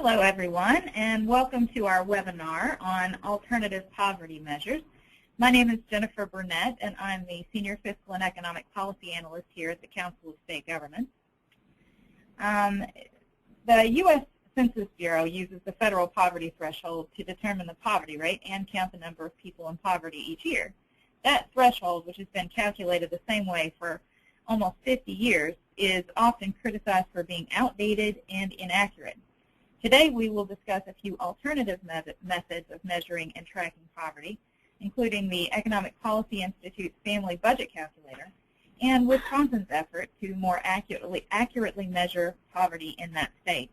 Hello, everyone, and welcome to our webinar on alternative poverty measures. My name is Jennifer Burnett, and I'm the Senior Fiscal and Economic Policy Analyst here at the Council of State Governments. The U.S. Census Bureau uses the federal poverty threshold to determine the poverty rate and count the number of people in poverty each year. That threshold, which has been calculated the same way for almost 50 years, is often criticized for being outdated and inaccurate. Today we will discuss a few alternative methods of measuring and tracking poverty, including the Economic Policy Institute's Family Budget Calculator and Wisconsin's effort to more accurately measure poverty in that state.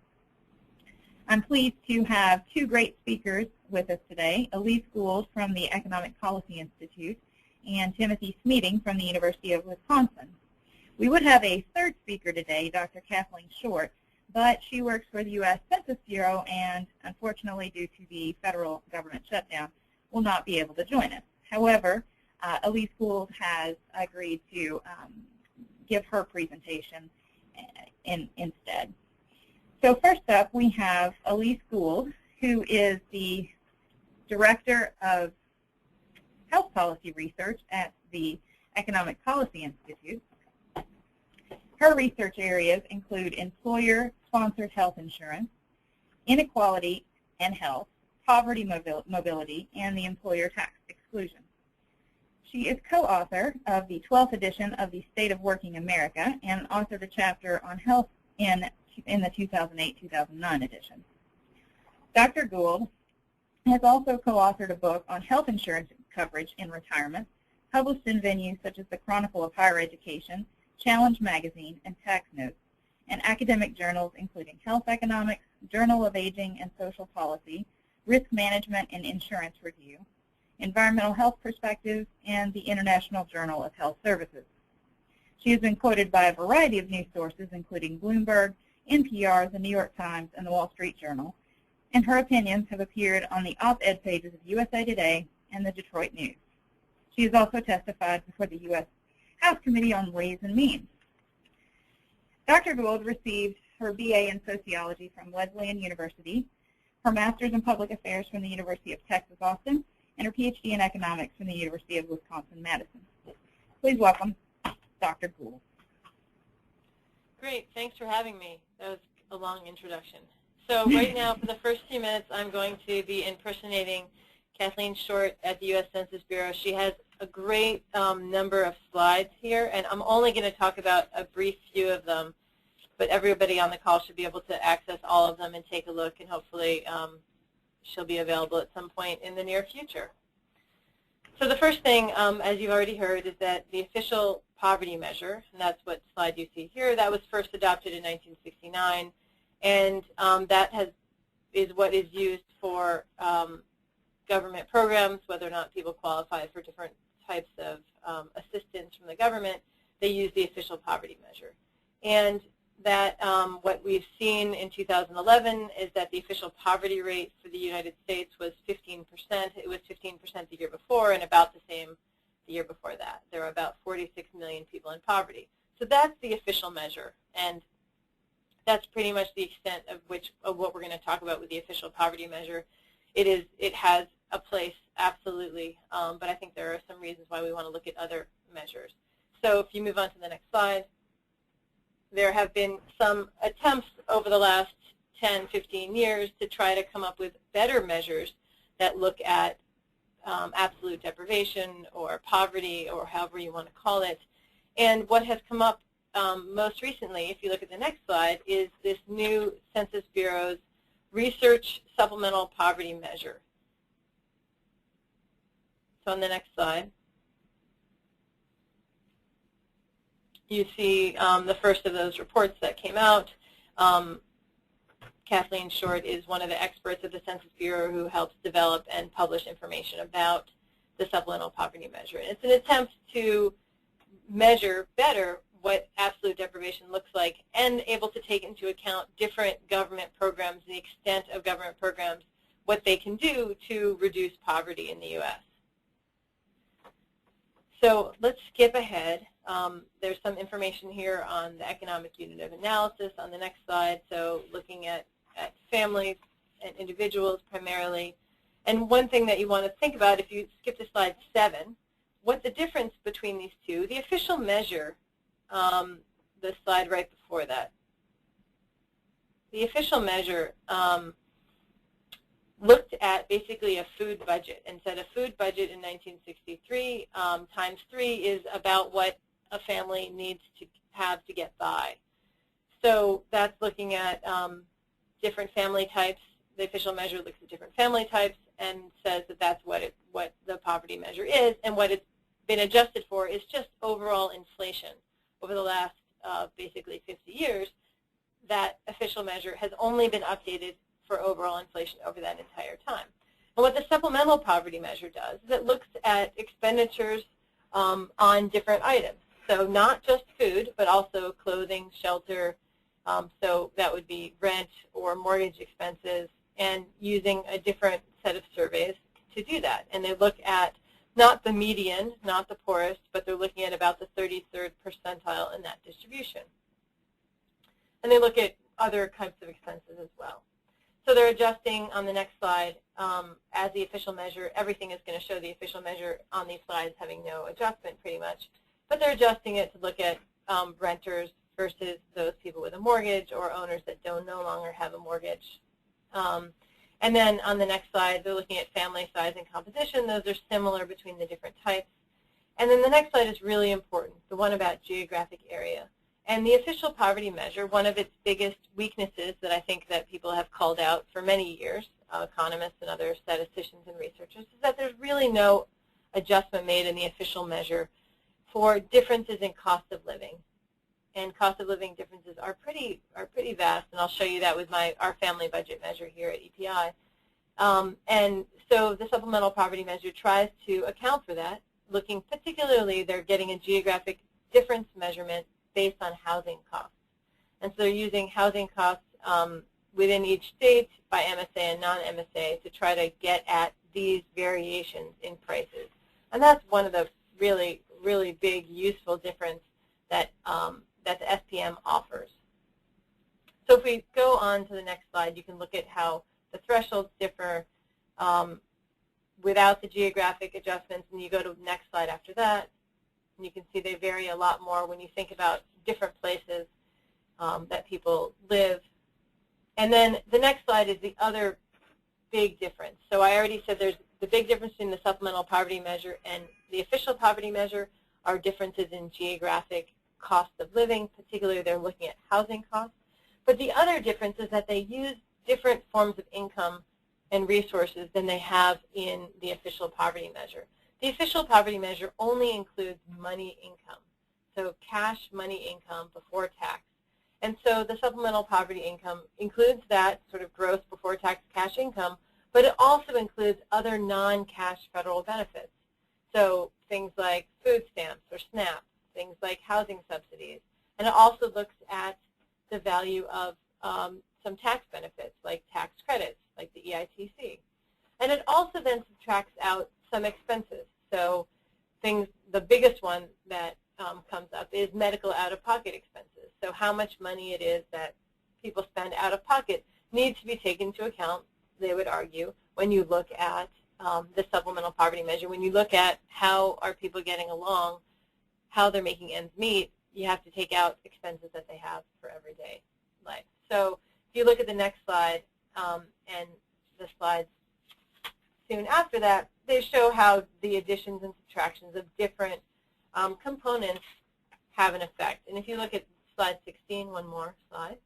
I'm pleased to have two great speakers with us today, Elise Gould from the Economic Policy Institute and Timothy Smeeding from the University of Wisconsin. We would have a third speaker today, Dr. Kathleen Short, but she works for the U.S. Census Bureau and, unfortunately, due to the federal government shutdown, will not be able to join us. However, Elise Gould has agreed to give her presentation instead. So first up, we have Elise Gould, who is the Director of Health Policy Research at the Economic Policy Institute. Her research areas include employer-sponsored health insurance, inequality and health, poverty mobility, and the employer tax exclusion. She is co-author of the 12th edition of the State of Working America and authored a chapter on health in the 2008-2009 edition. Dr. Gould has also co-authored a book on health insurance coverage in retirement, published in venues such as the Chronicle of Higher Education, Challenge Magazine, and Tax Notes, and academic journals including Health Economics, Journal of Aging and Social Policy, Risk Management and Insurance Review, Environmental Health Perspectives, and the International Journal of Health Services. She has been quoted by a variety of news sources, including Bloomberg, NPR, the New York Times, and the Wall Street Journal, and her opinions have appeared on the op-ed pages of USA Today and the Detroit News. She has also testified before the U.S. House Committee on Ways and Means. Dr. Gould received her BA in Sociology from Wesleyan University, her Master's in Public Affairs from the University of Texas, Austin, and her Ph.D. in Economics from the University of Wisconsin-Madison. Please welcome Dr. Gould. Great. Thanks for having me. That was a long introduction. So right now, for the first few minutes, I'm going to be impersonating Kathleen Short at the U.S. Census Bureau. She has a great number of slides here, and I'm only going to talk about a brief few of them, but everybody on the call should be able to access all of them and take a look, and hopefully she'll be available at some point in the near future. So the first thing, as you've already heard, is that the official poverty measure, and that's what slide you see here, that was first adopted in 1969, and that is what is used for government programs, whether or not people qualify for different types of assistance from the government. They use the official poverty measure. And that what we've seen in 2011 is that the official poverty rate for the United States was 15%. It was 15% the year before and about the same the year before that. There are about 46 million people in poverty. So that's the official measure, and that's pretty much the extent of what we're going to talk about with the official poverty measure. It has a place, absolutely, but I think there are some reasons why we want to look at other measures. So if you move on to the next slide, there have been some attempts over the last 10, 15 years to try to come up with better measures that look at absolute deprivation or poverty or however you want to call it. And what has come up most recently, if you look at the next slide, is this new Census Bureau's Research Supplemental Poverty Measure. So on the next slide, you see the first of those reports that came out. Kathleen Short is one of the experts at the Census Bureau who helps develop and publish information about the supplemental poverty measure. And it's an attempt to measure better what absolute deprivation looks like and able to take into account different government programs, the extent of government programs, what they can do to reduce poverty in the U.S. So let's skip ahead. There's some information here on the economic unit of analysis on the next slide. So looking at at families and individuals primarily. And one thing that you want to think about, if you skip to slide 7, what the difference between these two, the official measure, the slide right before that, the official measure looked at basically a food budget and said a food budget in 1963 times 3 is about what a family needs to have to get by. So that's looking at different family types. The official measure looks at different family types and says that that's what the poverty measure is, and what it's been adjusted for is just overall inflation. Over the last basically 50 years, that official measure has only been updated for overall inflation over that entire time. And what the supplemental poverty measure does is it looks at expenditures on different items. So not just food, but also clothing, shelter, so that would be rent or mortgage expenses, and using a different set of surveys to do that. And they look at not the median, not the poorest, but they're looking at about the 33rd percentile in that distribution. And they look at other types of expenses as well. So they're adjusting on the next slide as the official measure. Everything is going to show the official measure on these slides having no adjustment pretty much. But they're adjusting it to look at renters versus those people with a mortgage or owners that no longer have a mortgage. And then on the next slide, they're looking at family size and composition. Those are similar between the different types. And then the next slide is really important, the one about geographic area. And the official poverty measure, one of its biggest weaknesses that I think that people have called out for many years, economists and other statisticians and researchers, is that there's really no adjustment made in the official measure for differences in cost of living. And cost of living differences are pretty vast, and I'll show you that with our family budget measure here at EPI. And so the supplemental poverty measure tries to account for that, looking particularly, they're getting a geographic difference measurement based on housing costs. And so they're using housing costs within each state by MSA and non-MSA to try to get at these variations in prices. And that's one of the really, really big, useful difference that that the SPM offers. So if we go on to the next slide, you can look at how the thresholds differ without the geographic adjustments, and you go to the next slide after that, and you can see they vary a lot more when you think about different places that people live. And then the next slide is the other big difference. So I already said there's the big difference between the supplemental poverty measure and the official poverty measure are differences in geographic cost of living, particularly they're looking at housing costs. But the other difference is that they use different forms of income and resources than they have in the official poverty measure. The official poverty measure only includes money income, so cash money income before tax. And so the supplemental poverty income includes that sort of gross before tax cash income, but it also includes other non-cash federal benefits. So things like food stamps or SNAP, things like housing subsidies. And it also looks at the value of some tax benefits like tax credits, like the EITC. And it also then subtracts out some expenses. So things, the biggest one that comes up is medical out-of-pocket expenses. So how much money it is that people spend out of pocket needs to be taken into account, they would argue, when you look at the supplemental poverty measure. When you look at how are people getting along, how they're making ends meet, you have to take out expenses that they have for everyday life. So if you look at the next slide and the slides soon after that, they show how the additions and subtractions of different components have an effect. And if you look at slide 16, one more slide,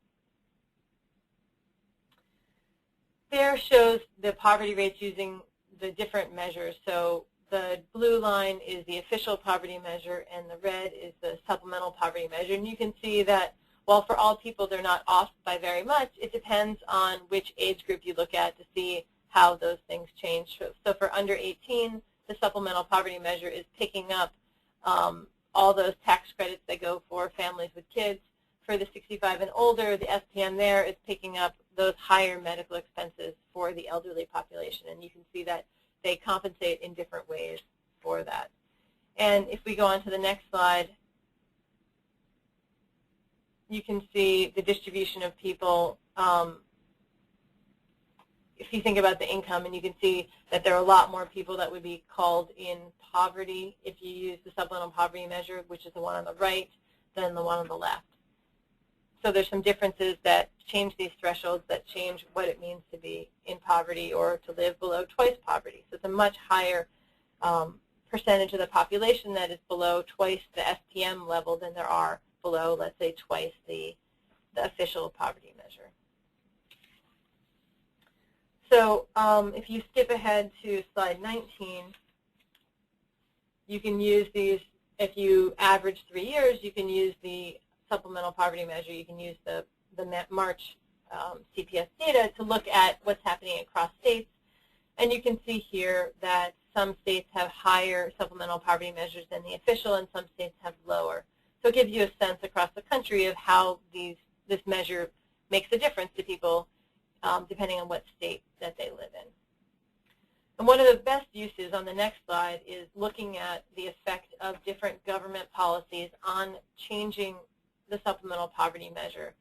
there shows the poverty rates using the different measures. So the blue line is the official poverty measure, and the red is the supplemental poverty measure. And you can see that while for all people they're not off by very much, it depends on which age group you look at to see how those things change. So for under 18, the supplemental poverty measure is picking up all those tax credits that go for families with kids. For the 65 and older, the SPM there is picking up those higher medical expenses for the elderly population. And you can see that they compensate in different ways for that. And if we go on to the next slide, you can see the distribution of people if you think about the income, and you can see that there are a lot more people that would be called in poverty if you use the supplemental poverty measure, which is the one on the right, than the one on the left. So there's some differences that change these thresholds, that change what it means to be in poverty or to live below twice poverty. So it's a much higher percentage of the population that is below twice the SPM level than there are below, let's say, twice the official poverty measure. So if you skip ahead to slide 19, you can use these, if you average 3 years, you can use the supplemental poverty measure. You can use the March CPS data to look at what's happening across states. And you can see here that some states have higher supplemental poverty measures than the official, and some states have lower. So it gives you a sense across the country of how this measure makes a difference to people depending on what state that they live in. And one of the best uses on the next slide is looking at the effect of different government policies on changing the supplemental poverty measure.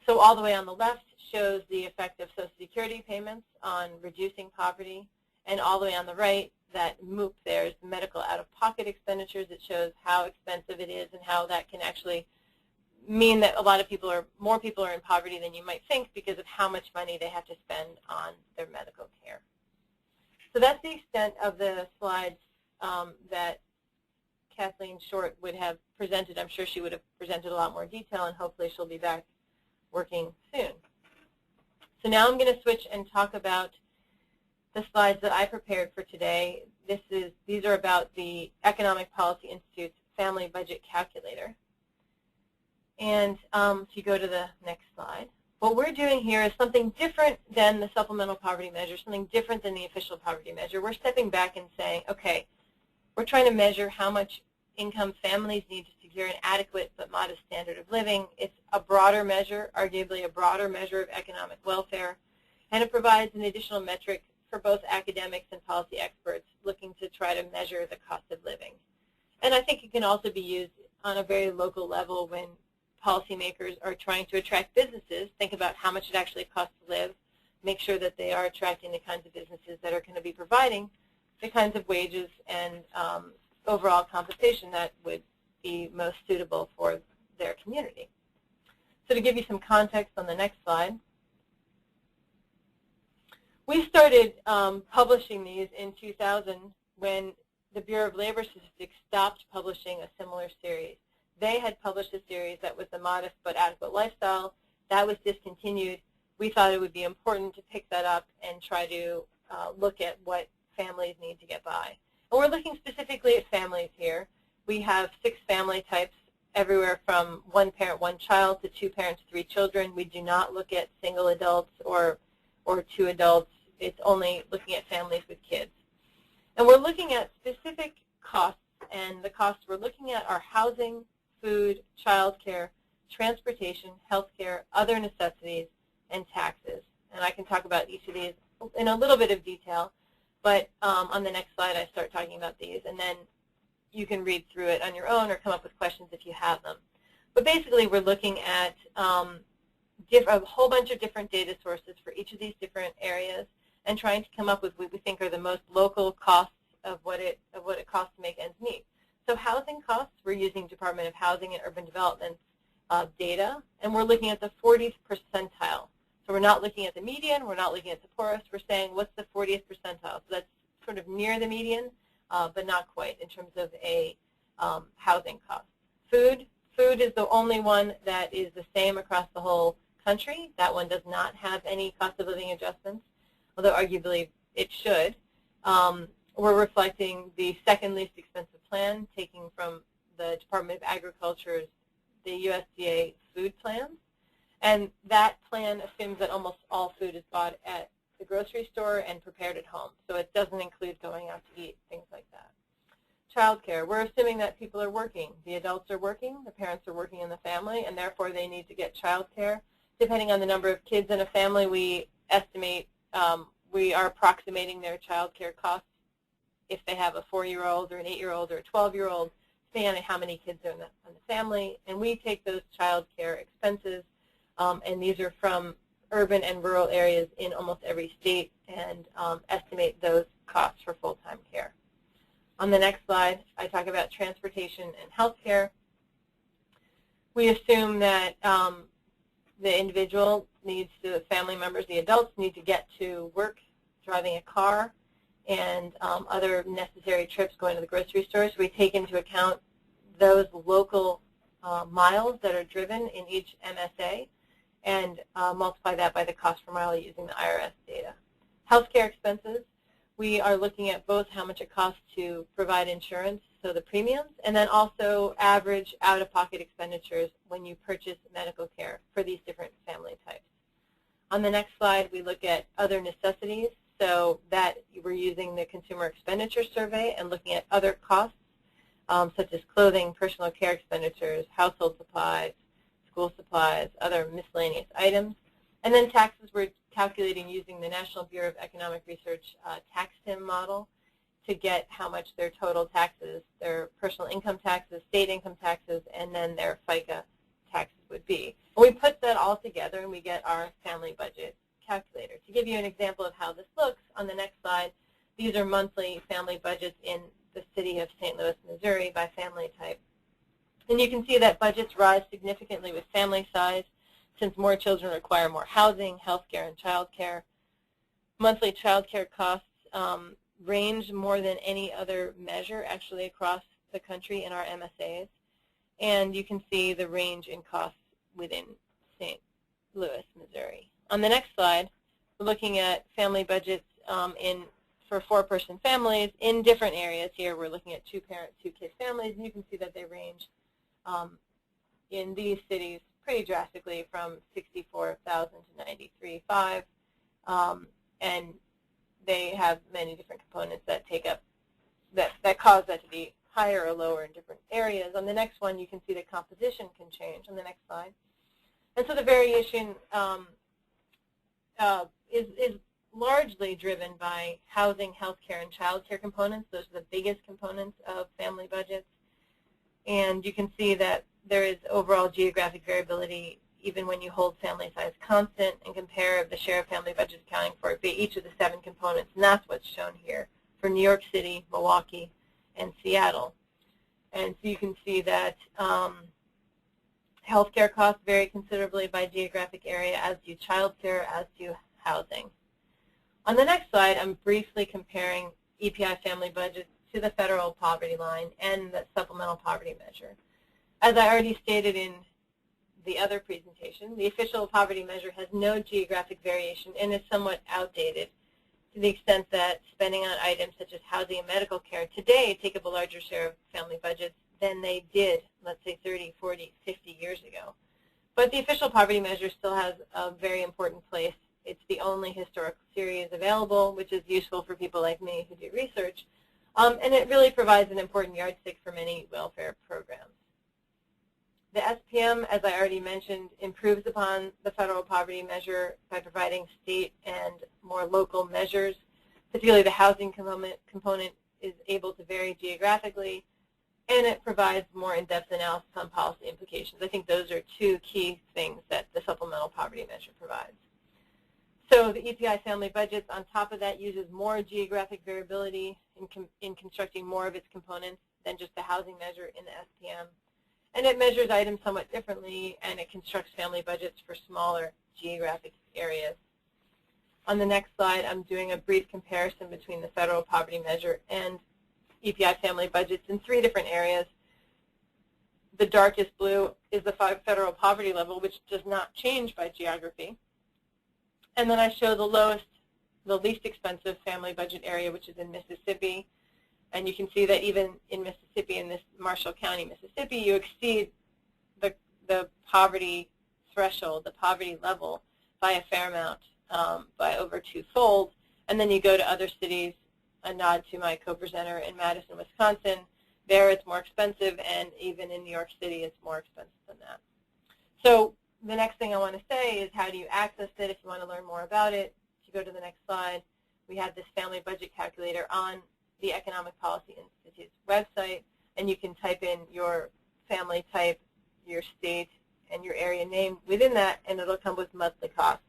So all the way on the left shows the effect of Social Security payments on reducing poverty, and all the way on the right, that MOOP there is medical out-of-pocket expenditures. It shows how expensive it is and how that can actually mean that a lot of people more people are in poverty than you might think because of how much money they have to spend on their medical care. So that's the extent of the slides that Kathleen Short would have presented. I'm sure she would have presented a lot more detail, and hopefully she'll be back working soon. So now I'm going to switch and talk about the slides that I prepared for today. These are about the Economic Policy Institute's Family Budget Calculator. And if you go to the next slide, what we're doing here is something different than the supplemental poverty measure, something different than the official poverty measure. We're stepping back and saying, okay, we're trying to measure how much income families need to secure an adequate but modest standard of living. It's a broader measure, arguably a broader measure of economic welfare, and it provides an additional metric for both academics and policy experts looking to try to measure the cost of living. And I think it can also be used on a very local level when policymakers are trying to attract businesses. Think about how much it actually costs to live, make sure that they are attracting the kinds of businesses that are going to be providing the kinds of wages and overall compensation that would be most suitable for their community. So to give you some context on the next slide, we started publishing these in 2000 when the Bureau of Labor Statistics stopped publishing a similar series. They had published a series that was the Modest but Adequate Lifestyle. That was discontinued. We thought it would be important to pick that up and try to look at what families need to get by. And we're looking specifically at families here. We have 6 family types, everywhere from 1 parent, 1 child to 2 parents, 3 children. We do not look at single adults or 2 adults. It's only looking at families with kids. And we're looking at specific costs, and the costs we're looking at are housing, food, childcare, transportation, healthcare, other necessities, and taxes. And I can talk about each of these in a little bit of detail, but on the next slide I start talking about these, and then you can read through it on your own or come up with questions if you have them. But basically we're looking at a whole bunch of different data sources for each of these different areas and trying to come up with what we think are the most local costs of what it costs to make ends meet. So housing costs, we're using Department of Housing and Urban Development data, and we're looking at the 40th percentile. So we're not looking at the median, we're not looking at the poorest, we're saying what's the 40th percentile. So that's sort of near the median, but not quite in terms of a housing cost. Food is the only one that is the same across the whole country. That one does not have any cost of living adjustments, although arguably it should. We're reflecting the second least expensive plan, taking from the Department of Agriculture's, the USDA food plans. And that plan assumes that almost all food is bought at the grocery store and prepared at home. So it doesn't include going out to eat, things like that. Childcare, we're assuming that people are working. The adults are working, the parents are working in the family, and therefore they need to get childcare. Depending on the number of kids in a family, we estimate, we are approximating their childcare costs if they have a 4-year-old or an 8-year-old or a 12-year-old, depending on how many kids are in the family. And we take those child care expenses, and these are from urban and rural areas in almost every state and estimate those costs for full-time care. On the next slide, I talk about transportation and health care. We assume that the individual needs to, family members, the adults need to get to work driving a car and other necessary trips going to the grocery store. So we take into account those local miles that are driven in each MSA and multiply that by the cost per mile using the IRS data. Healthcare expenses, we are looking at both how much it costs to provide insurance, so the premiums, and then also average out-of-pocket expenditures when you purchase medical care for these different family types. On the next slide, we look at other necessities, so that we're using the Consumer Expenditure Survey and looking at other costs, such as clothing, personal care expenditures, household supplies, school supplies, other miscellaneous items. And then taxes, we're calculating using the National Bureau of Economic Research tax TIM model to get how much their total taxes, their personal income taxes, state income taxes, and then their FICA taxes would be. And we put that all together and we get our family budget calculator. To give you an example of how this looks, on the next slide, these are monthly family budgets in the city of St. Louis, Missouri by family type. And you can see that budgets rise significantly with family size since more children require more housing, health care, and child care. Monthly child care costs range more than any other measure actually across the country in our MSAs. And you can see the range in costs within St. Louis, Missouri. On the next slide, we're looking at family budgets for four-person families in different areas. Here we're looking at two-parent, two-kid families, and you can see that they range in these cities pretty drastically from $64,000 to $93,500, and they have many different components that take up that cause that to be higher or lower in different areas. On the next one, you can see the composition can change. On the next slide, and so the variation is largely driven by housing, healthcare, and child care components. Those are the biggest components of family budgets. And you can see that there is overall geographic variability even when you hold family size constant and compare the share of family budgets accounting for each of the 7 components. And that's what's shown here for New York City, Milwaukee, and Seattle. And so you can see that healthcare costs vary considerably by geographic area, as do child care, as do housing. On the next slide, I'm briefly comparing EPI family budgets to the federal poverty line and the supplemental poverty measure. As I already stated in the other presentation, the official poverty measure has no geographic variation and is somewhat outdated to the extent that spending on items such as housing and medical care today take up a larger share of family budgets than they did, let's say, 30, 40, 50 years ago. But the official poverty measure still has a very important place. It's the only historical series available, which is useful for people like me who do research, and it really provides an important yardstick for many welfare programs. The SPM, as I already mentioned, improves upon the federal poverty measure by providing state and more local measures. Particularly the housing component is able to vary geographically, and it provides more in-depth analysis on policy implications. I think those are 2 key things that the supplemental poverty measure provides. So the EPI family budgets, on top of that, uses more geographic variability in constructing more of its components than just the housing measure in the SPM. And it measures items somewhat differently, and it constructs family budgets for smaller geographic areas. On the next slide, I'm doing a brief comparison between the federal poverty measure and EPI family budgets in 3 different areas. The darkest blue is the federal poverty level, which does not change by geography. And then I show the least expensive family budget area, which is in Mississippi. And you can see that even in Mississippi, in this Marshall County, Mississippi, you exceed the poverty threshold, the poverty level, by a fair amount, by over 2-fold. And then you go to other cities, a nod to my co-presenter in Madison, Wisconsin. There it's more expensive, and even in New York City it's more expensive than that. So the next thing I want to say is, how do you access it if you want to learn more about it? If you go to the next slide, we have this family budget calculator on the Economic Policy Institute's website, and you can type in your family type, your state, and your area name within that, and it'll come with monthly costs.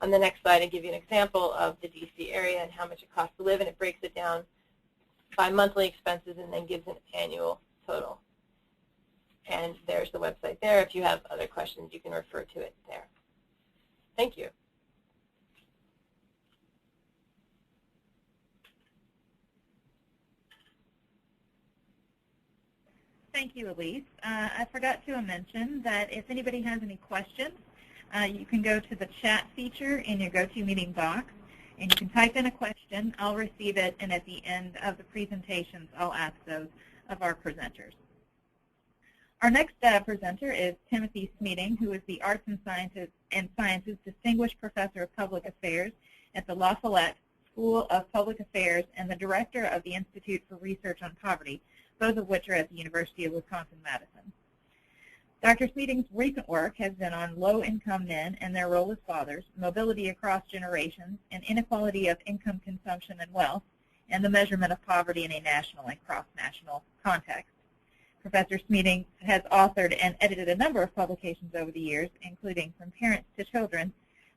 On the next slide, I give you an example of the DC area and how much it costs to live, and it breaks it down by monthly expenses and then gives an annual total. And there's the website there. If you have other questions, you can refer to it there. Thank you. Thank you, Elise. I forgot to mention that if anybody has any questions, you can go to the chat feature in your GoToMeeting box, and you can type in a question. I'll receive it, and at the end of the presentations, I'll ask those of our presenters. Our next presenter is Timothy Smeeding, who is the Arts and Sciences Distinguished Professor of Public Affairs at the LaFollette School of Public Affairs and the Director of the Institute for Research on Poverty, both of which are at the University of Wisconsin-Madison. Dr. Smeeding's recent work has been on low-income men and their role as fathers, mobility across generations, and inequality of income, consumption, and wealth, and the measurement of poverty in a national and cross-national context. Professor Smeeding has authored and edited a number of publications over the years, including From Parents to Children,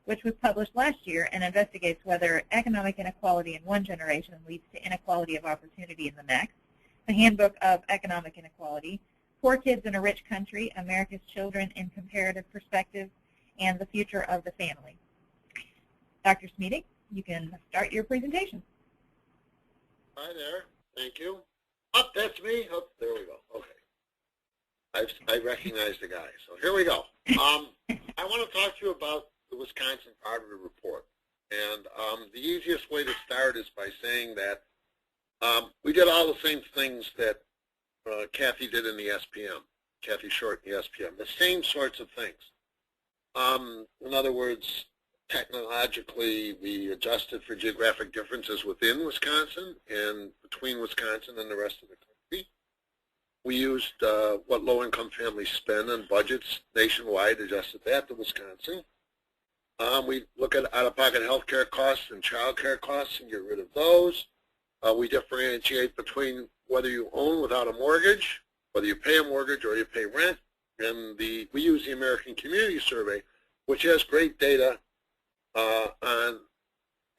which was published last year and investigates whether economic inequality in one generation leads to inequality of opportunity in the next, the Handbook of Economic Inequality, Poor Kids in a Rich Country, America's Children in Comparative Perspective, and The Future of the Family. Dr. Smeeding, you can start your presentation. Hi there. Thank you. Oh, that's me. Oh, there we go. Okay. I recognize the guy. So here we go. I want to talk to you about the Wisconsin Poverty Report. And the easiest way to start is by saying that we did all the same things that Kathy did in the SPM, Kathy Short in the SPM, the same sorts of things. In other words, technologically, we adjusted for geographic differences within Wisconsin and between Wisconsin and the rest of the country. We used what low-income families spend on budgets nationwide, adjusted that to Wisconsin. We look at out-of-pocket health care costs and child care costs and get rid of those. We differentiate between whether you own without a mortgage, whether you pay a mortgage or you pay rent. And we use the American Community Survey, which has great data on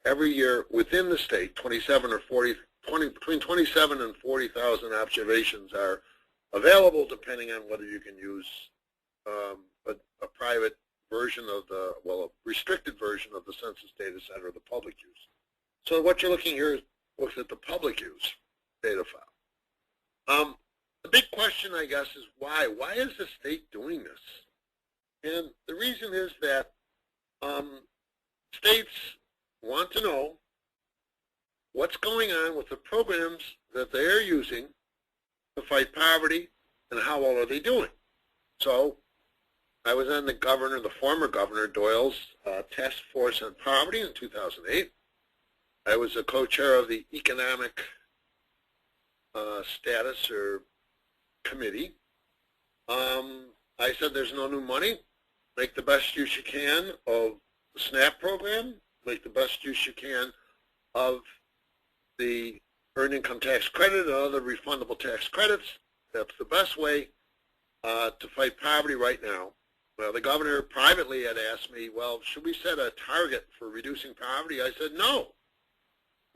every year within the state. 27 or 40, between 27 and 40,000 observations are available, depending on whether you can use a private version of the, well, a restricted version of the census data set or the public use. So what you're looking here is looks at the public use data file. The big question, I guess, is why? Why is the state doing this? And the reason is that states want to know what's going on with the programs that they are using to fight poverty and how well are they doing. So I was on the former Governor Doyle's task force on poverty in 2008. I was a co-chair of the Economic Status or Committee. I said there's no new money. Make the best use you can of the SNAP program. Make the best use you can of the Earned Income Tax Credit and other refundable tax credits. That's the best way to fight poverty right now. Well, the governor privately had asked me, well, should we set a target for reducing poverty? I said, no.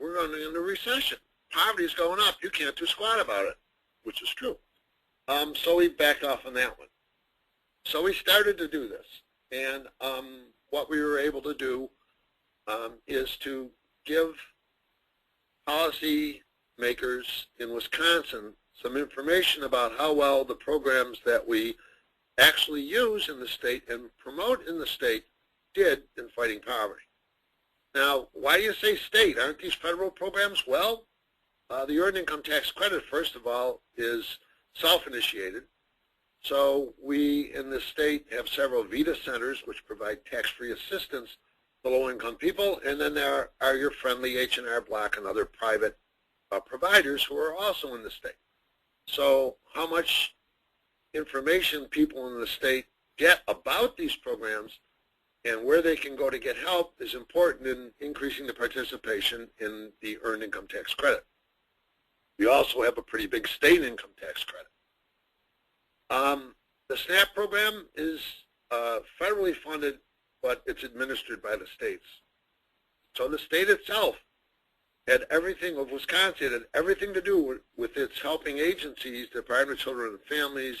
We're going into recession. Poverty is going up. You can't do squat about it, which is true. So we backed off on that one. So we started to do this. And what we were able to do is to give policy makers in Wisconsin some information about how well the programs that we actually use in the state and promote in the state did in fighting poverty. Now, why do you say state? Aren't these federal programs? Well, the Earned Income Tax Credit, first of all, is self-initiated. So we in the state have several VITA centers which provide tax-free assistance to low-income people, and then there are your friendly H&R Block and other private providers who are also in the state. So how much information people in the state get about these programs and where they can go to get help is important in increasing the participation in the Earned Income Tax Credit. We also have a pretty big state income tax credit. The SNAP program is federally funded, but it's administered by the states. So the state itself had everything of Wisconsin, had everything to do with its helping agencies, Department of Children and Families,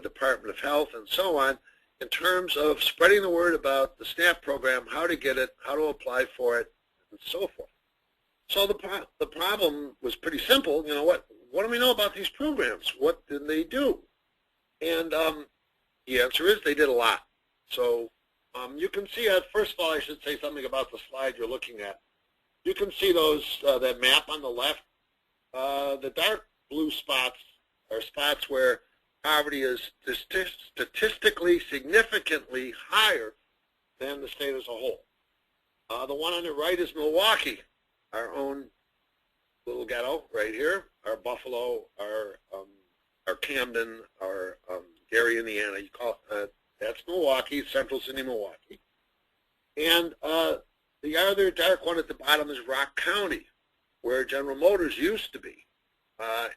Department of Health, and so on, in terms of spreading the word about the SNAP program, how to get it, how to apply for it, and so forth. So the problem was pretty simple. You know, what do we know about these programs? What did they do? And the answer is they did a lot. So you can see, first of all, I should say something about the slide you're looking at. You can see those that map on the left. The dark blue spots are spots where poverty is statistically significantly higher than the state as a whole. The one on the right is Milwaukee, our own little ghetto right here, our Buffalo, our Camden, our Gary, Indiana. You call it, that's Milwaukee, Central City, Milwaukee. And the other dark one at the bottom is Rock County, where General Motors used to be,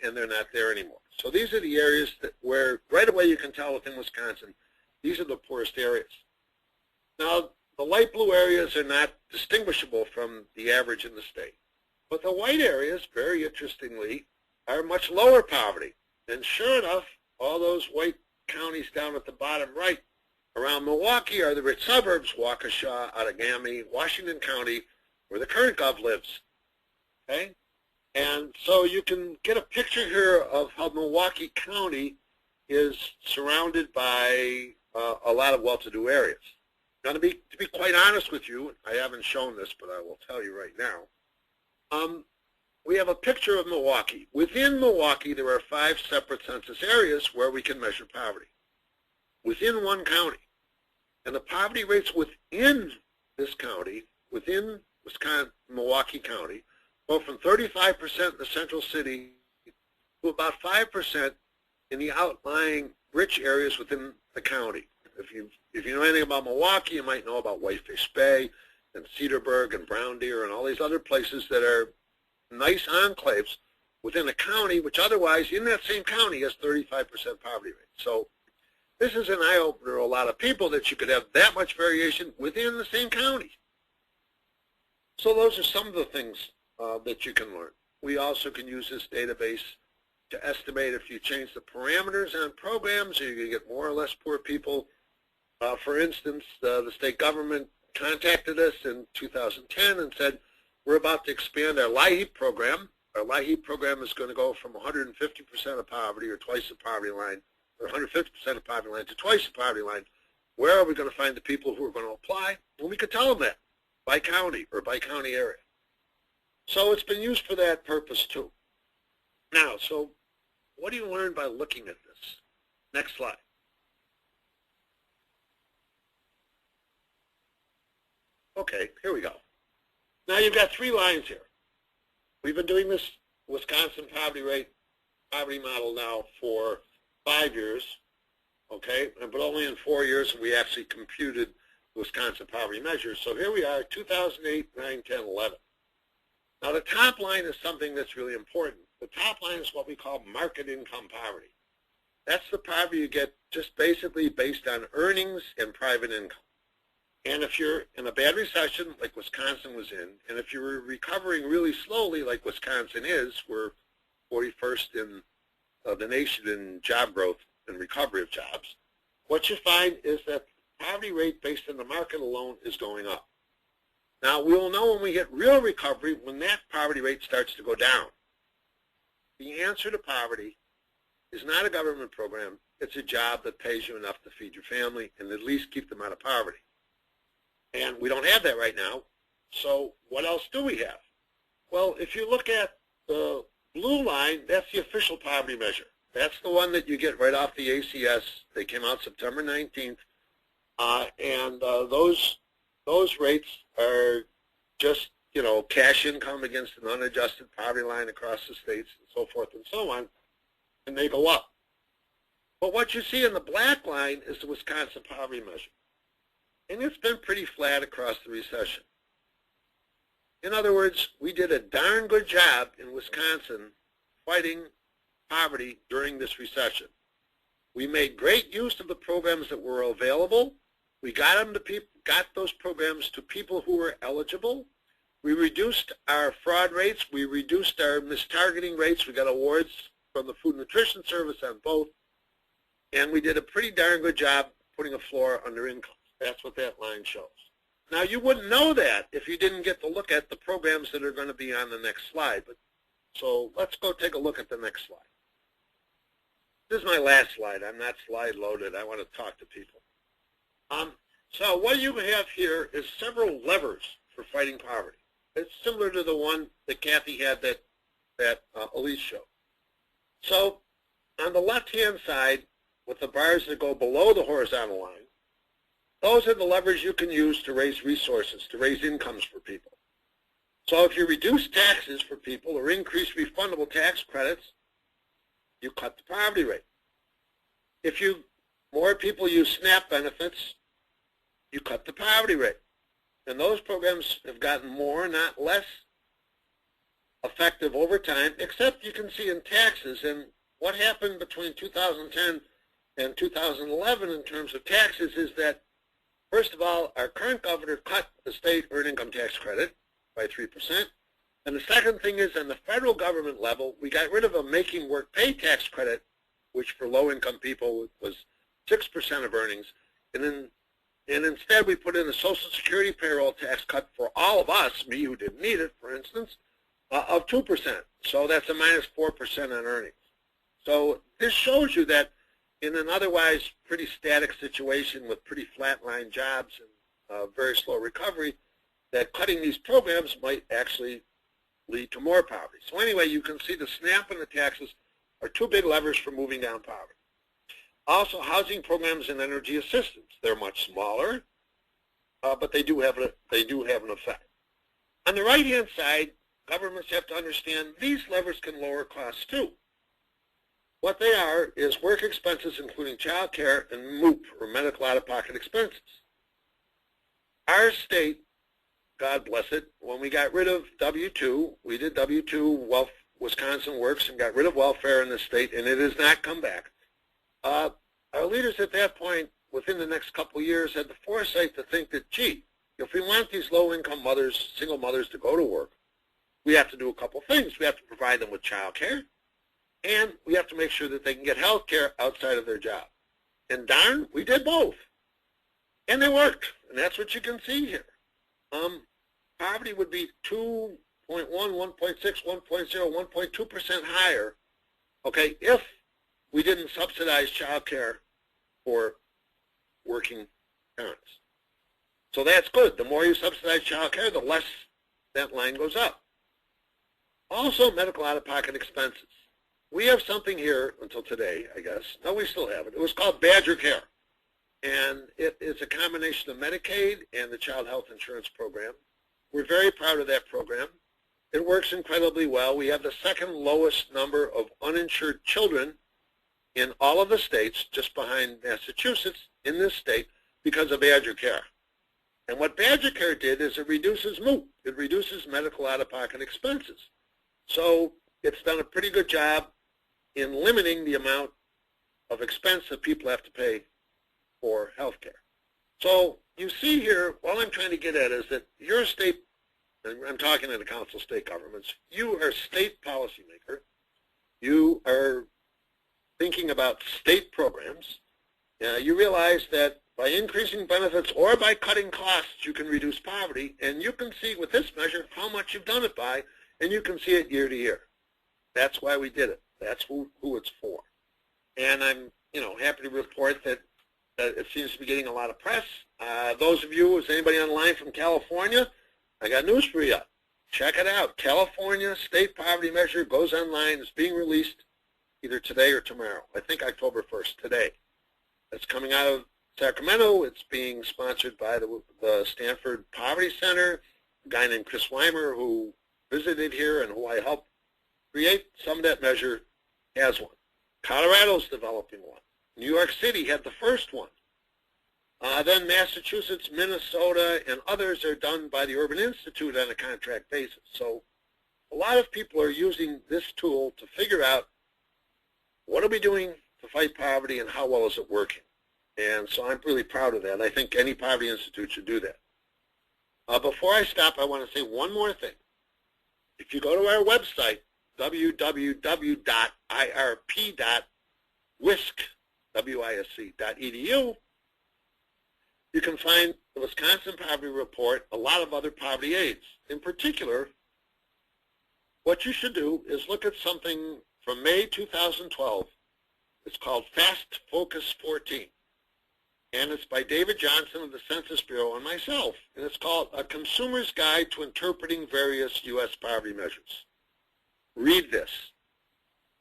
and they're not there anymore. So these are the areas where right away you can tell within Wisconsin, these are the poorest areas. Now, the light blue areas are not distinguishable from the average in the state. But the white areas, very interestingly, are much lower poverty. And sure enough, all those white counties down at the bottom right around Milwaukee are the rich suburbs, Waukesha, Outagamie, Washington County, where the current gov lives. Okay? And so you can get a picture here of how Milwaukee County is surrounded by a lot of well-to-do areas. Now, to be quite honest with you, I haven't shown this, but I will tell you right now. We have a picture of Milwaukee. Within Milwaukee, there are 5 separate census areas where we can measure poverty. Within one county. And the poverty rates within this county, within Wisconsin, Milwaukee County, go from 35% in the central city to about 5% in the outlying rich areas within the county. If you know anything about Milwaukee, you might know about Whitefish Bay and Cedarburg and Brown Deer and all these other places that are nice enclaves within a county, which otherwise in that same county has 35% poverty rate. So this is an eye-opener to a lot of people that you could have that much variation within the same county. So those are some of the things that you can learn. We also can use this database to estimate if you change the parameters on programs, are you going to get more or less poor people. For instance, the state government contacted us in 2010 and said, we're about to expand our LIHEAP program. Our LIHEAP program is going to go from 150% of poverty, or twice the poverty line, or 150% of poverty line to twice the poverty line. Where are we going to find the people who are going to apply? Well, we could tell them that by county or by county area. So it's been used for that purpose too. Now, so what do you learn by looking at this? Next slide. Okay, here we go. Now you've got 3 lines here. We've been doing this Wisconsin poverty model now for 5 years, okay, but only in 4 years we actually computed Wisconsin poverty measures. So here we are, 2008, 9, 10, 11. Now the top line is something that's really important. The top line is what we call market income poverty. That's the poverty you get just basically based on earnings and private income. And if you're in a bad recession like Wisconsin was in, and if you're recovering really slowly like Wisconsin is, we're 41st in the nation in job growth and recovery of jobs, what you find is that the poverty rate based on the market alone is going up. Now, we will know when we hit real recovery when that poverty rate starts to go down. The answer to poverty is not a government program. It's a job that pays you enough to feed your family and at least keep them out of poverty. And we don't have that right now. So what else do we have? Well, if you look at the blue line, that's the official poverty measure. That's the one that you get right off the ACS. They came out September 19th. And those rates are just, you know, cash income against an unadjusted poverty line across the states and so forth and so on, and they go up. But what you see in the black line is the Wisconsin poverty measure. And it's been pretty flat across the recession. In other words, we did a darn good job in Wisconsin fighting poverty during this recession. We made great use of the programs that were available. We got those programs to people who were eligible. We reduced our fraud rates. We reduced our mistargeting rates. We got awards from the Food and Nutrition Service on both. And we did a pretty darn good job putting a floor under income. That's what that line shows. Now, you wouldn't know that if you didn't get to look at the programs that are going to be on the next slide. So let's go take a look at the next slide. This is my last slide. I'm not slide loaded. I want to talk to people. So what you have here is several levers for fighting poverty. It's similar to the one that Kathy had that Elise showed. So on the left-hand side, with the bars that go below the horizontal line, those are the levers you can use to raise resources, to raise incomes for people. So if you reduce taxes for people or increase refundable tax credits, you cut the poverty rate. If more people use SNAP benefits, you cut the poverty rate. And those programs have gotten more, not less, effective over time, except you can see in taxes. And what happened between 2010 and 2011 in terms of taxes is that, first of all, our current governor cut the state earned income tax credit by 3%. And the second thing is, on the federal government level, we got rid of a making work pay tax credit, which for low-income people was 6% of earnings. And instead, we put in a Social Security payroll tax cut for all of us, me who didn't need it, for instance, of 2%. So that's a minus 4% on earnings. So this shows you that in an otherwise pretty static situation with pretty flatline jobs and very slow recovery, that cutting these programs might actually lead to more poverty. So anyway, you can see the SNAP and the taxes are two big levers for moving down poverty. Also, housing programs and energy assistance. They're much smaller, but they do have an effect. On the right-hand side, governments have to understand these levers can lower costs too. What they are is work expenses, including child care and MOOP, or medical out-of-pocket expenses. Our state, God bless it, when we got rid of W-2, we did W-2, Wisconsin Works, and got rid of welfare in the state, and it has not come back. Our leaders at that point, within the next couple of years, had the foresight to think that, gee, if we want these low-income mothers, single mothers, to go to work, we have to do a couple things. We have to provide them with child care, and we have to make sure that they can get health care outside of their job. And darn, we did both. And they worked, and that's what you can see here. Poverty would be 2.1, 1.6, 1.0, 1.2% higher, okay, if we didn't subsidize child care for working parents. So that's good. The more you subsidize child care, the less that line goes up. Also, medical out-of-pocket expenses. We have something here until today, I guess. No, we still have it. It was called Badger Care. And it is a combination of Medicaid and the Child Health Insurance Program. We're very proud of that program. It works incredibly well. We have the second lowest number of uninsured children in all of the states, just behind Massachusetts, in this state, because of Badger Care. And what Badger Care did is it reduces MOOP. It reduces medical out-of-pocket expenses. So it's done a pretty good job in limiting the amount of expense that people have to pay for health care. So you see here, all I'm trying to get at is that you're a state, and I'm talking to the Council of State Governments, you are a state policymaker. You are thinking about state programs. You realize that by increasing benefits or by cutting costs, you can reduce poverty, and you can see with this measure how much you've done it by, and you can see it year to year. That's why we did it. That's who it's for. And I'm happy to report that it seems to be getting a lot of press. Those of you, is anybody online from California? I got news for you. Check it out. California State Poverty Measure goes online. It's being released either today or tomorrow. I think October 1st, today. It's coming out of Sacramento. It's being sponsored by the Stanford Poverty Center, a guy named Chris Weimer who visited here and who I helped create. Some of that measure has one. Colorado's developing one. New York City had the first one. Then Massachusetts, Minnesota, and others are done by the Urban Institute on a contract basis. So a lot of people are using this tool to figure out what are we doing to fight poverty and how well is it working. And so I'm really proud of that. I think any poverty institute should do that. Before I stop, I want to say one more thing. If you go to our website, www.irp.wisc.edu, you can find the Wisconsin Poverty Report, a lot of other poverty aids. In particular, what you should do is look at something from May 2012. It's called Fast Focus 14. And it's by David Johnson of the Census Bureau and myself. And it's called A Consumer's Guide to Interpreting Various U.S. Poverty Measures. Read this.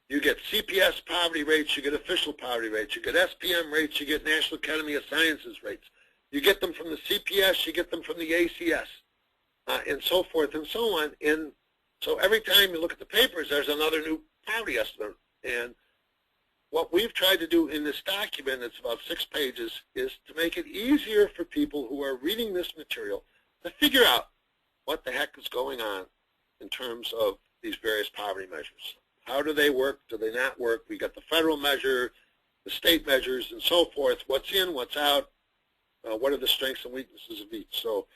You get CPS poverty rates, you get official poverty rates, you get SPM rates, you get National Academy of Sciences rates. You get them from the CPS, you get them from the ACS, and so forth and so on. And so every time you look at the papers, there's another new poverty estimate. And what we've tried to do in this document, it's about 6 pages, is to make it easier for people who are reading this material to figure out what the heck is going on in terms of these various poverty measures. How do they work? Do they not work? We got the federal measure, the state measures, and so forth. What's in, what's out? What are the strengths and weaknesses of each? So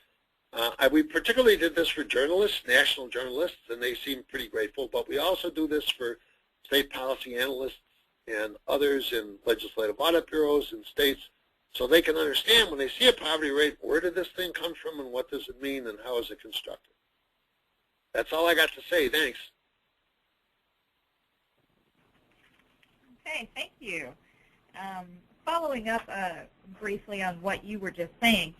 we particularly did this for journalists, national journalists, and they seem pretty grateful. But we also do this for state policy analysts and others in legislative audit bureaus and states, so they can understand when they see a poverty rate, where did this thing come from and what does it mean and how is it constructed. That's all I got to say. Thanks. Okay, thank you. Following up briefly on what you were just saying,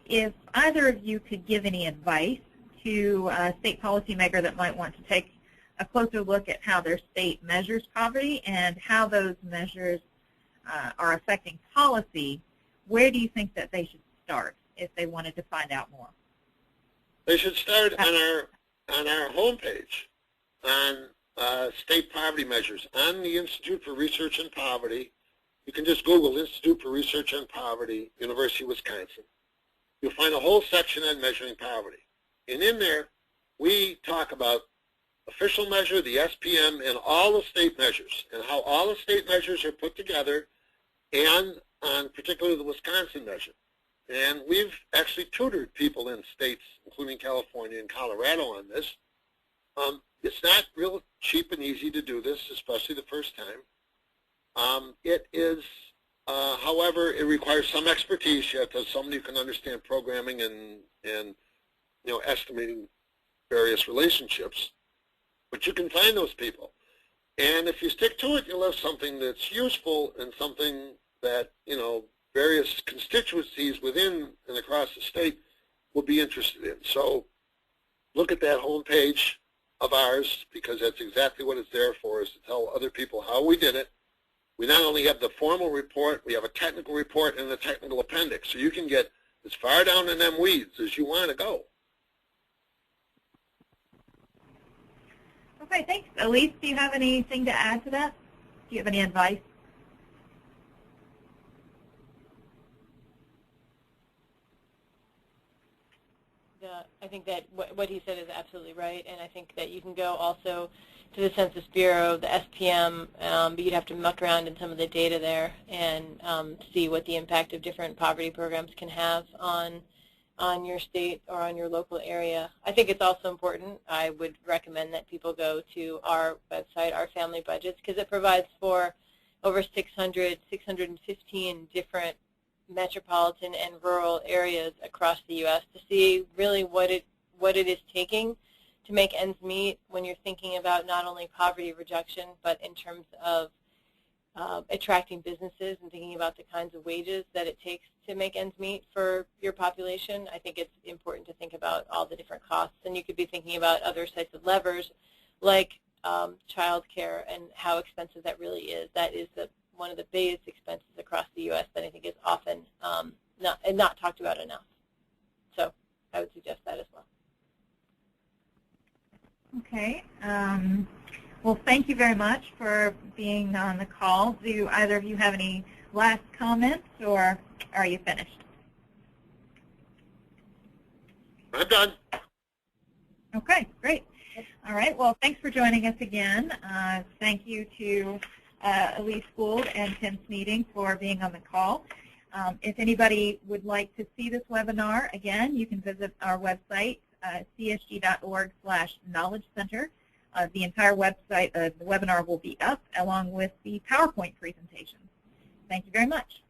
if either of you could give any advice to a state policymaker that might want to take a closer look at how their state measures poverty and how those measures are affecting policy, where do you think that they should start if they wanted to find out more? They should start on our homepage on state poverty measures. On the Institute for Research on Poverty, you can just Google Institute for Research on Poverty, University of Wisconsin. You'll find a whole section on measuring poverty. And in there, we talk about official measure, the SPM, and all the state measures, and how all the state measures are put together, and on particularly the Wisconsin measure. And we've actually tutored people in states, including California and Colorado, on this. It's not real cheap and easy to do this, especially the first time. It is, however, it requires some expertise. You have to have somebody who can understand programming and estimating various relationships. But you can find those people. And if you stick to it, you'll have something that's useful and something that, various constituencies within and across the state will be interested in. So look at that homepage of ours, because that's exactly what it's there for, is to tell other people how we did it. We not only have the formal report, we have a technical report and a technical appendix. So you can get as far down in them weeds as you want to go. Okay, thanks. Elise, do you have anything to add to that? Do you have any advice? I think that what he said is absolutely right, and I think that you can go also to the Census Bureau, the SPM, but you'd have to muck around in some of the data there and see what the impact of different poverty programs can have on your state or on your local area. I think it's also important. I would recommend that people go to our website, Our Family Budgets, because it provides for over 615 different metropolitan and rural areas across the U.S. to see really what it is taking to make ends meet when you're thinking about not only poverty reduction, but in terms of attracting businesses and thinking about the kinds of wages that it takes to make ends meet for your population. I think it's important to think about all the different costs, and you could be thinking about other types of levers like child care and how expensive that really is. That is one of the biggest expenses across the U.S. that I think is often not talked about enough. So I would suggest that as well. Okay. Well, thank you very much for being on the call. Do either of you have any last comments, or are you finished? I'm done. Okay, great. All right. Well, thanks for joining us again. Thank you to Elise Gould and Tim Smeeding for being on the call. If anybody would like to see this webinar, again, you can visit our website, csg.org/knowledge center. The entire website of the webinar will be up along with the PowerPoint presentation. Thank you very much.